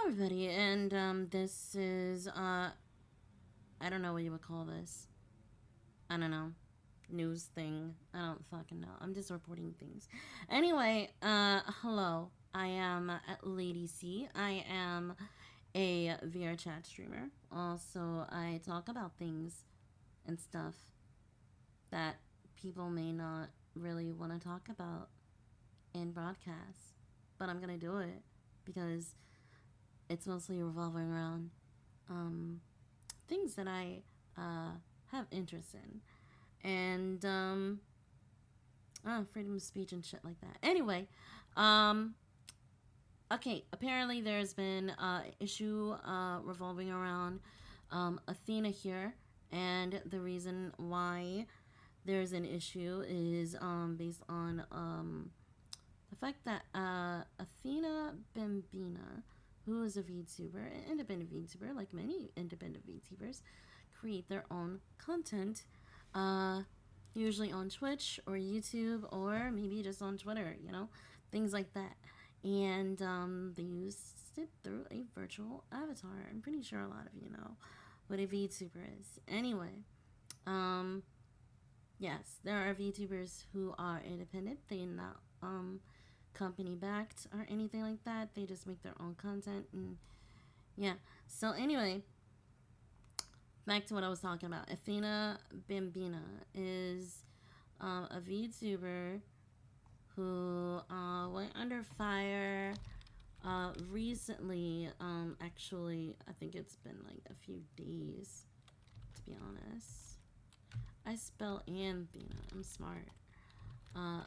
everybody, and this is I don't know what you would call this. I don't know, news thing. I don't fucking know. I'm just reporting things. Anyway, hello. I am Lady C. I am a VR chat streamer. Also, I talk about things and stuff that people may not really want to talk about in broadcasts, but I'm gonna do it because it's mostly revolving around um, things that I have interest in. And freedom of speech and shit like that. Anyway, um, okay, apparently there's been issue revolving around Athena here, and the reason why there's an issue is based on the fact that Athena Bambina, who is a VTuber, an independent VTuber, like many independent VTubers, create their own content, uh, usually on Twitch or YouTube or maybe just on Twitter, things like that. And they used it through a virtual avatar. I'm pretty sure a lot of you know what a VTuber is. Anyway, um, yes, there are VTubers who are independent. They're not company backed or anything like that. They just make their own content and yeah. So anyway, back to what I was talking about. Athena Bambina is a VTuber who went under fire recently. Actually, I think it's been like a few days, to be honest. I spell Anthena. I'm smart.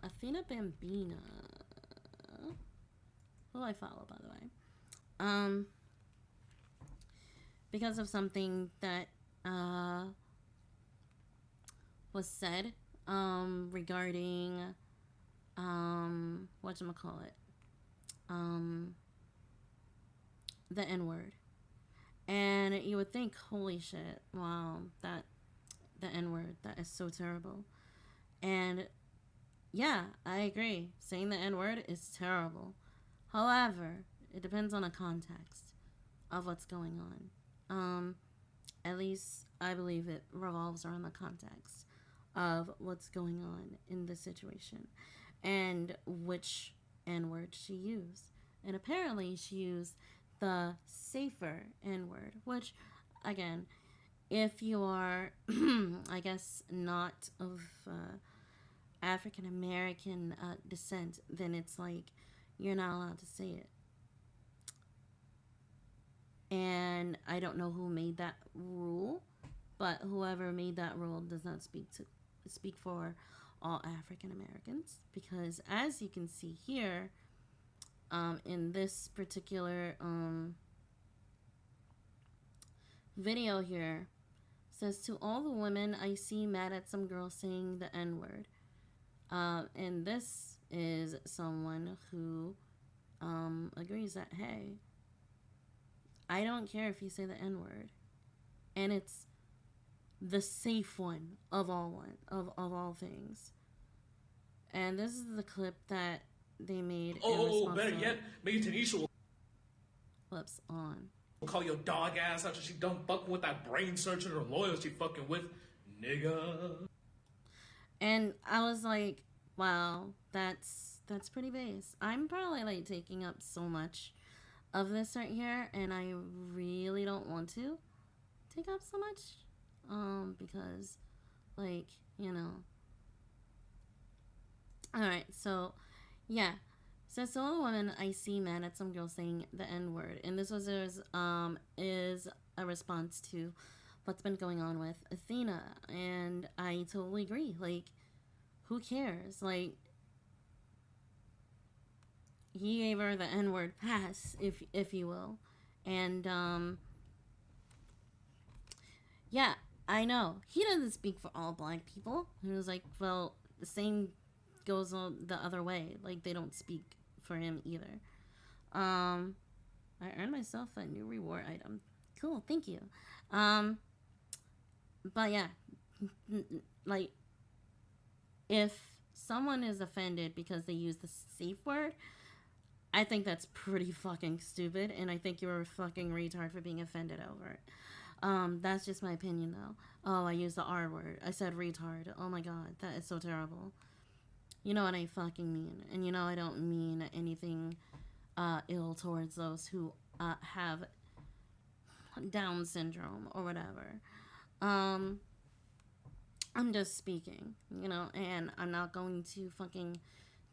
Athena Bambina, who I follow, by the way. Because of something that was said regarding whatchamacallit, the N-word. And you would think, holy shit, wow, that the N-word, that is so terrible. And yeah, I agree. Saying the N-word is terrible. However, it depends on the context of what's going on. At least I believe it revolves around the context of what's going on in this situation and which N word she used. And apparently, she used the safer N word, which, again, if you are, I guess, not of African American descent, then it's like you're not allowed to say it. And I don't know who made that rule, but whoever made that rule does not speak for all African Americans, because as you can see here, in this particular video here, says, to all the women I see mad at some girl saying the N word. And this is someone who agrees that, hey, I don't care if you say the N word, and it's the safe one of all things. And this is the clip that they made. Oh, better yet, maybe Tanisha will. Whoops, on. Call your dog ass after she done fucking with that brain surgeon or lawyer she fucking with, nigga. And I was like, wow, that's pretty base. I'm probably like taking up so much of this right here, and I really don't want to take up so much, because, like, Alright, so, yeah. So all the women I see mad at some girl saying the N-word, and this is a response to what's been going on with Athena, and I totally agree. Like, who cares? Like, he gave her the N-word pass, if you will. And yeah, I know. He doesn't speak for all black people. He was like, well, the same goes on the other way. Like, they don't speak for him either. I earned myself a new reward item. Cool, thank you. But yeah, like, if someone is offended because they use the safe word, I think that's pretty fucking stupid, and I think you're a fucking retard for being offended over it. That's just my opinion, though. Oh, I used the R word. I said retard. Oh my god, that is so terrible. You know what I fucking mean, and you know I don't mean anything ill towards those who have Down syndrome or whatever. Um, I'm just speaking, you know, and I'm not going to fucking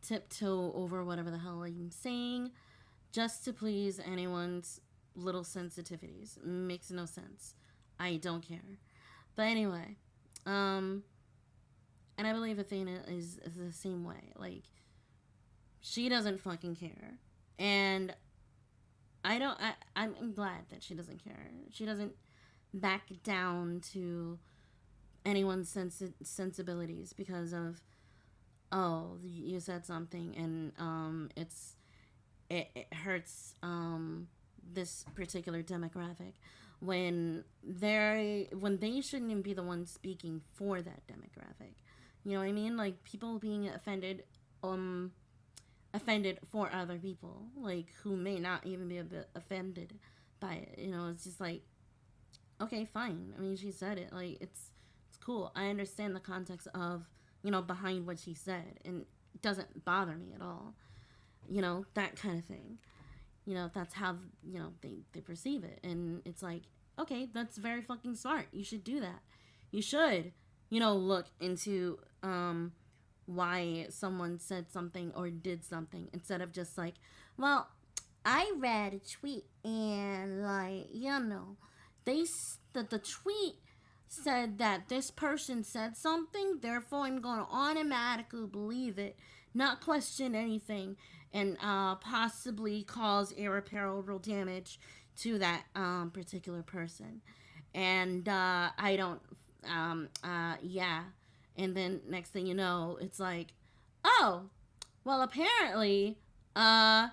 tiptoe over whatever the hell I'm saying just to please anyone's little sensitivities. Makes no sense. I don't care. But anyway, um, and I believe Athena is the same way. Like, she doesn't fucking care. And I'm glad that she doesn't care. She doesn't back down to anyone's sensibilities because of, oh, you said something and it hurts this particular demographic when they shouldn't even be the ones speaking for that demographic. You know what I mean? Like, people being offended for other people, like, who may not even be a bit offended by it. You know, it's just like, okay, fine. I mean, she said it. Like, it's cool. I understand the context of, you know, behind what she said, and it doesn't bother me at all. You know, that kind of thing. You know, that's how, you know, they perceive it. And it's like, okay, that's very fucking smart. You should do that. You should, you know, look into why someone said something or did something instead of just like, well, I read a tweet and, like, you know, the tweet said that this person said something, therefore I'm going to automatically believe it, not question anything, and possibly cause irreparable damage to that particular person. And I don't, yeah. And then next thing you know, it's like, oh, well, apparently, the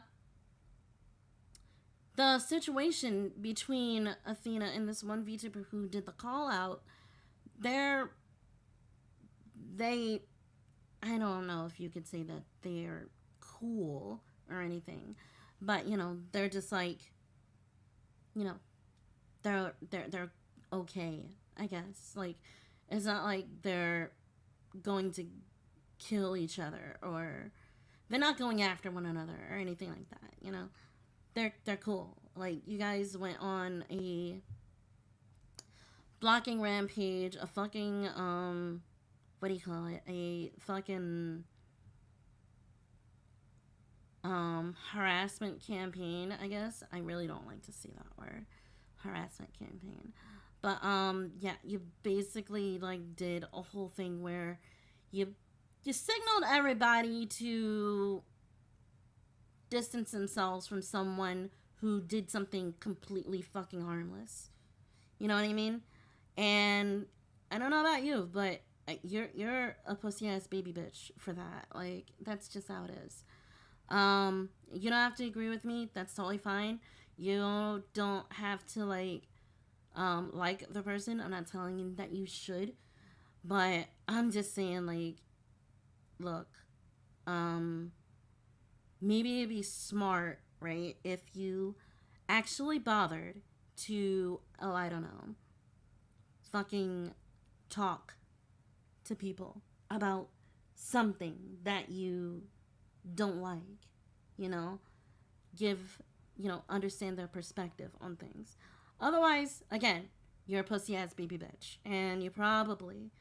situation between Athena and this one VTuber who did the call out, they're, they, I don't know if you could say that they're cool or anything, but you know, they're just like, you know, they're okay, I guess. Like, it's not like they're going to kill each other, or they're not going after one another or anything like that, you know. They're cool. Like, you guys went on a blocking rampage, a fucking what do you call it? A fucking harassment campaign, I guess. I really don't like to see that word. Harassment campaign. But yeah, you basically like did a whole thing where you signaled everybody to distance themselves from someone who did something completely fucking harmless. You know what I mean? And I don't know about you, but you're a pussy ass baby bitch for that. Like, that's just how it is. You don't have to agree with me. That's totally fine. You don't have to like the person. I'm not telling you that you should, but I'm just saying, like, look, maybe it'd be smart, right, if you actually bothered to, oh, I don't know, fucking talk to people about something that you don't like, you know, give, you know, understand their perspective on things. Otherwise, again, you're a pussy ass baby bitch, and you probably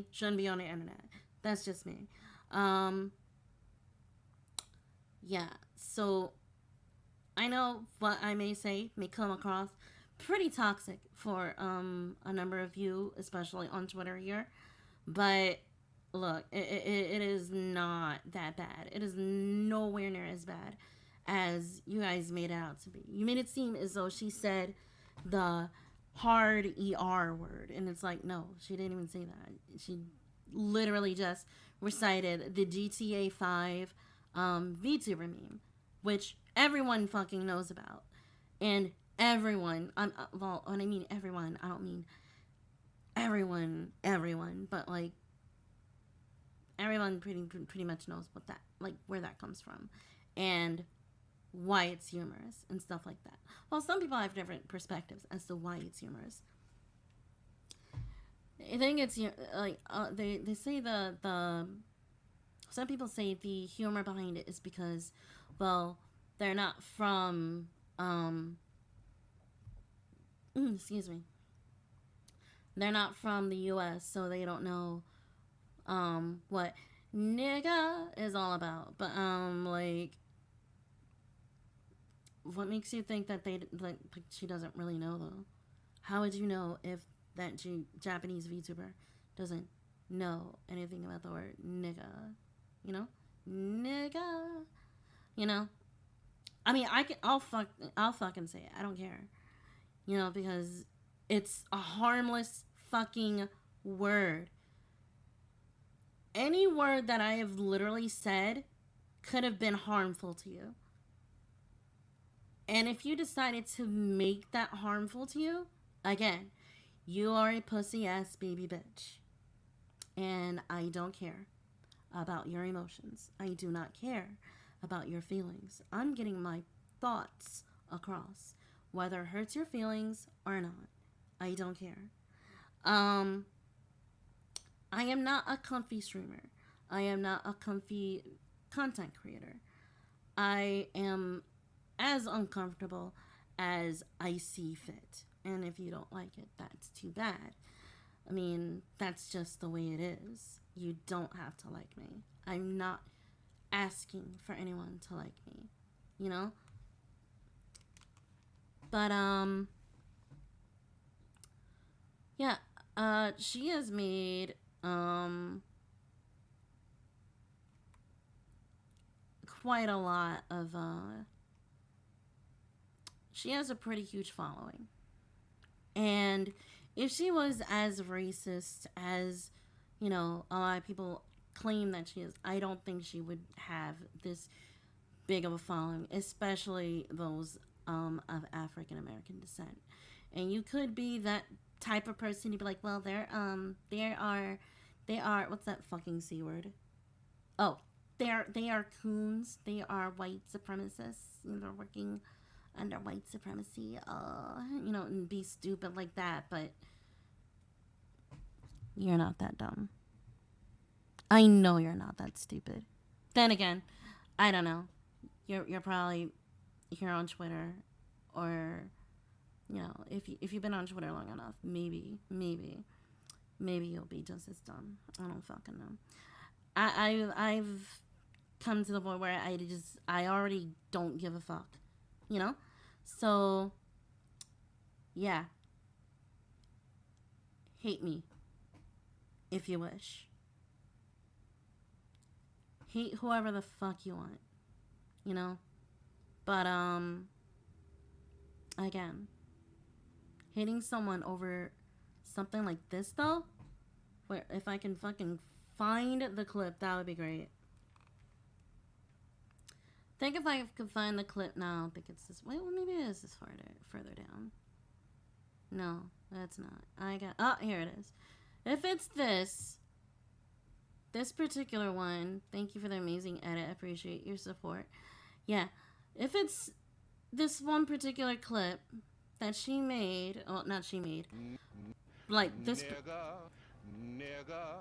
shouldn't be on the internet. That's just me. Yeah, so I know what I may say may come across pretty toxic for a number of you, especially on Twitter here. But look, it is not that bad. It is nowhere near as bad as you guys made it out to be. You made it seem as though she said the hard ER word. And it's like, no, she didn't even say that. She literally just recited the GTA 5 VTuber meme, which everyone fucking knows about. And everyone, well, when I mean everyone, I don't mean everyone, but like everyone pretty much knows what that, like, where that comes from. And why it's humorous and stuff like that. Well, some people have different perspectives as to why it's humorous. I think it's like they say the some people say the humor behind it is because, well, they're not from excuse me, they're not from the U.S., so they don't know what nigga is all about. But like, what makes you think that they like she doesn't really know though? How would you know if that Japanese VTuber doesn't know anything about the word nigga? You know, nigga. You know, I mean, I'll fucking say it. I don't care. You know, because it's a harmless fucking word. Any word that I have literally said could have been harmful to you. And if you decided to make that harmful to you, again, you are a pussy ass baby bitch. And I don't care about your emotions. I do not care about your feelings. I'm getting my thoughts across, whether it hurts your feelings or not. I don't care. I am not a comfy streamer. I am not a comfy content creator. I am as uncomfortable as I see fit. And if you don't like it, that's too bad. I mean, that's just the way it is. You don't have to like me. I'm not asking for anyone to like me, you know? But, yeah, she has made, quite a lot of, she has a pretty huge following. And if she was as racist as, you know, a lot of people claim that she is, I don't think she would have this big of a following, especially those of African American descent. And you could be that type of person to be like, well, they are, what's that fucking C word? Oh, they are coons. They are white supremacists. They're working under white supremacy. You know, and be stupid like that. But you're not that dumb. I know you're not that stupid. Then again, I don't know. You're probably here on Twitter, or you know, if you've been on Twitter long enough, maybe you'll be just as dumb. I don't fucking know. I've come to the point where I already don't give a fuck, you know. So yeah, hate me if you wish. Hate whoever the fuck you want, you know. But again, hitting someone over something like this though, where if I can fucking find the clip, that would be great. Think if I could find the clip now. I think it's this. Wait, well, maybe it is this further down. No, that's not. I got. Oh, here it is. If it's this particular one, thank you for the amazing edit. I appreciate your support. Yeah, if it's this one particular clip that she made, oh, not she made, like this. Nigga.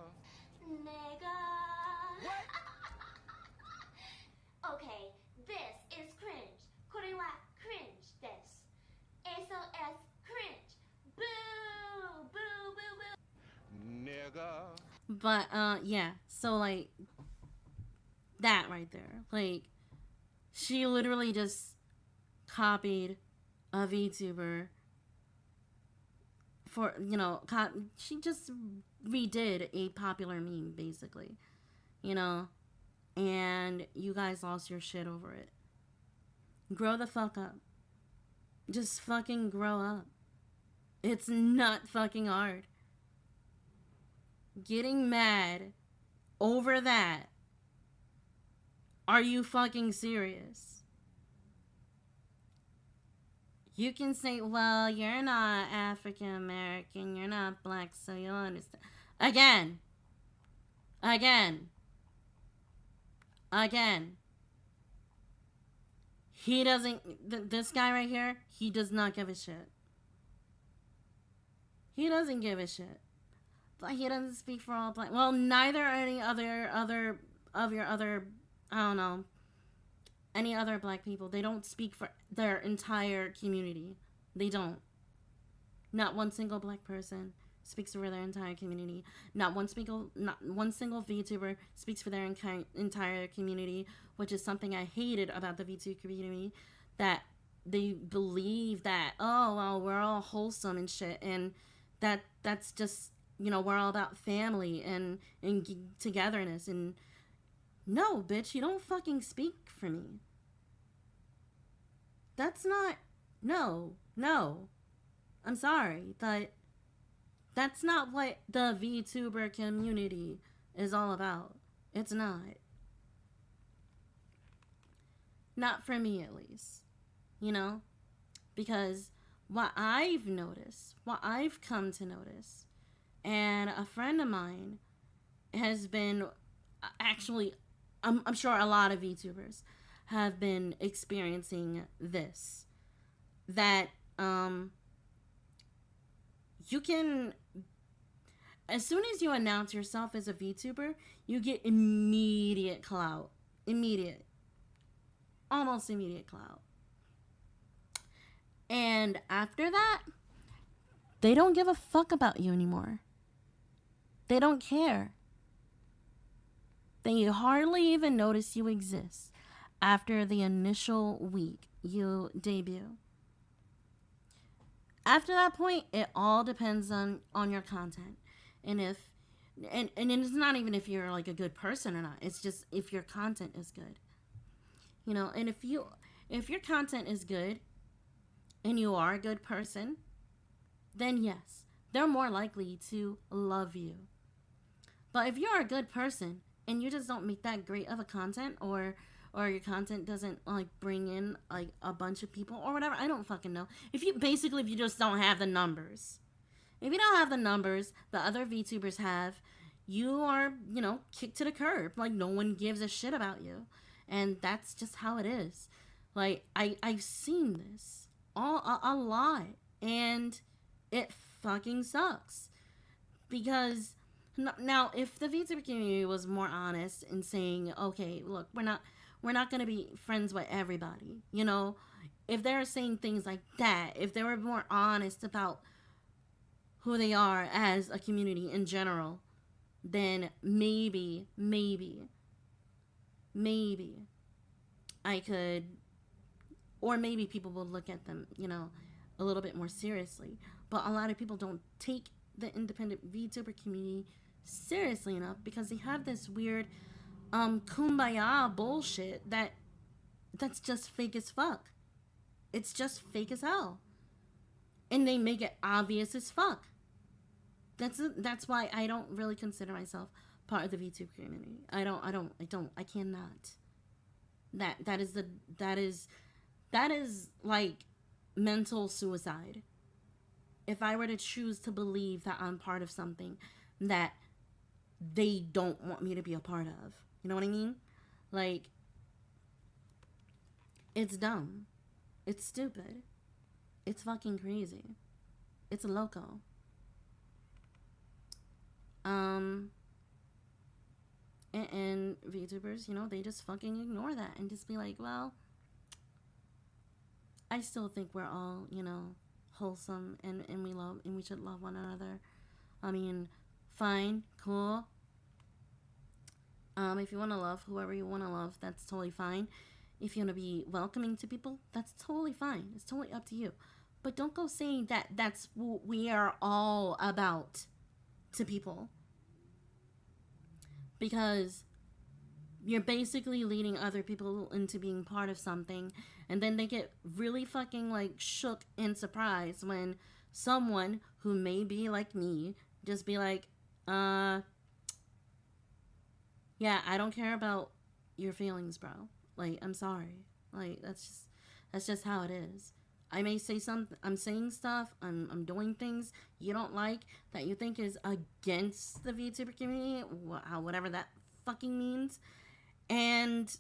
What? Okay, this is cringe. これは cringe です。SOS cringe. Boo! Boo! Boo! Boo! Nigga. But yeah, so like that right there, like she literally just copied a VTuber for, you know, she just redid a popular meme basically, you know, and you guys lost your shit over it. Grow the fuck up. Just fucking grow up. It's not fucking hard. Getting mad over that. Are you fucking serious? You can say, well, you're not African American, you're not black, so you'll understand. Again. He doesn't. This guy right here, he does not give a shit. He doesn't give a shit. But he doesn't speak for all black. Well, neither any other of your other, I don't know, any other black people. They don't speak for their entire community. They don't. Not one single black person speaks for their entire community. Not one single VTuber speaks for their entire community, which is something I hated about the VTuber community, that they believe that, oh, well, we're all wholesome and shit, and that's just, you know, we're all about family and togetherness. And no, bitch, you don't fucking speak for me. That's not, no. I'm sorry, but that's not what the VTuber community is all about. It's not. Not for me, at least. You know? Because what I've noticed, what I've come to notice, and a friend of mine has been, actually, I'm sure a lot of VTubers have been experiencing this. That, you can, as soon as you announce yourself as a VTuber, you get immediate clout. Almost immediate clout. And after that, they don't give a fuck about you anymore. They don't care. They hardly even notice you exist after the initial week you debut. After that point, it all depends on your content. And and it's not even if you're like a good person or not. It's just if your content is good. You know, and if your content is good and you are a good person, then yes, they're more likely to love you. But if you're a good person and you just don't make that great of a content, or your content doesn't like bring in like a bunch of people or whatever, I don't fucking know. If you just don't have the numbers. If you don't have the numbers the other VTubers have, you are, you know, kicked to the curb. Like, no one gives a shit about you. And that's just how it is. Like, I've seen this a lot, and it fucking sucks. Because now, if the VTuber community was more honest in saying, okay, look, we're not going to be friends with everybody, you know, if they're saying things like that, if they were more honest about who they are as a community in general, then maybe I could, or maybe people will look at them, you know, a little bit more seriously. But a lot of people don't take the independent VTuber community seriously enough because they have this weird kumbaya bullshit that's just fake as fuck. It's just fake as hell. And they make it obvious as fuck. That's why I don't really consider myself part of the VTuber community. I cannot. That is like mental suicide. If I were to choose to believe that I'm part of something that they don't want me to be a part of. You know what I mean? Like, it's dumb. It's stupid. It's fucking crazy. It's loco. And VTubers, you know, they just fucking ignore that and just be like, well, I still think we're all, you know, wholesome and we should love one another. I mean, fine, cool. If you want to love whoever you want to love, that's totally fine. If you want to be welcoming to people, that's totally fine. It's totally up to you. But don't go saying that that's what we are all about to people. Because you're basically leading other people into being part of something, and then they get really fucking like shook and surprised when someone who may be like me just be like, yeah, I don't care about your feelings, bro. Like, I'm sorry. Like, that's just how it is. I may say something, I'm saying stuff, I'm doing things you don't like that you think is against the VTuber community, whatever that fucking means. And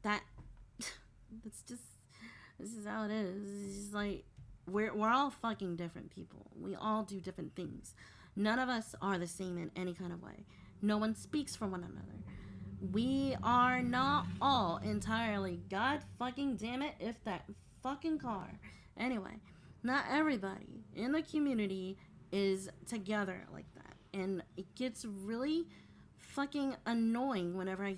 that's just, this is how it is. It's just like, we're all fucking different people. We all do different things. None of us are the same in any kind of way. No one speaks for one another. We are not all entirely, god fucking damn it, if that fucking car. Anyway, not everybody in the community is together like that. And it gets really fucking annoying whenever I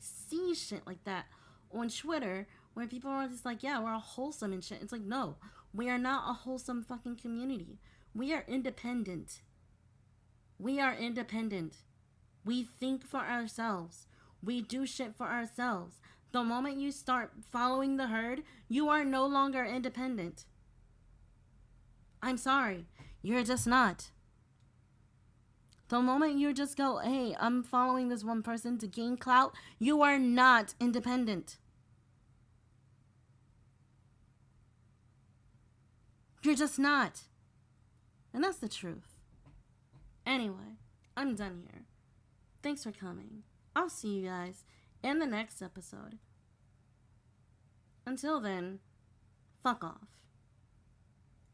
see shit like that on Twitter, where people are just like, yeah, we're all wholesome and shit. It's like, no, we are not a wholesome fucking community. We are independent. We are independent. We think for ourselves. We do shit for ourselves. The moment you start following the herd, you are no longer independent. I'm sorry. You're just not. The moment you just go, hey, I'm following this one person to gain clout, you are not independent. You're just not. And that's the truth. Anyway, I'm done here. Thanks for coming. I'll see you guys in the next episode. Until then, fuck off.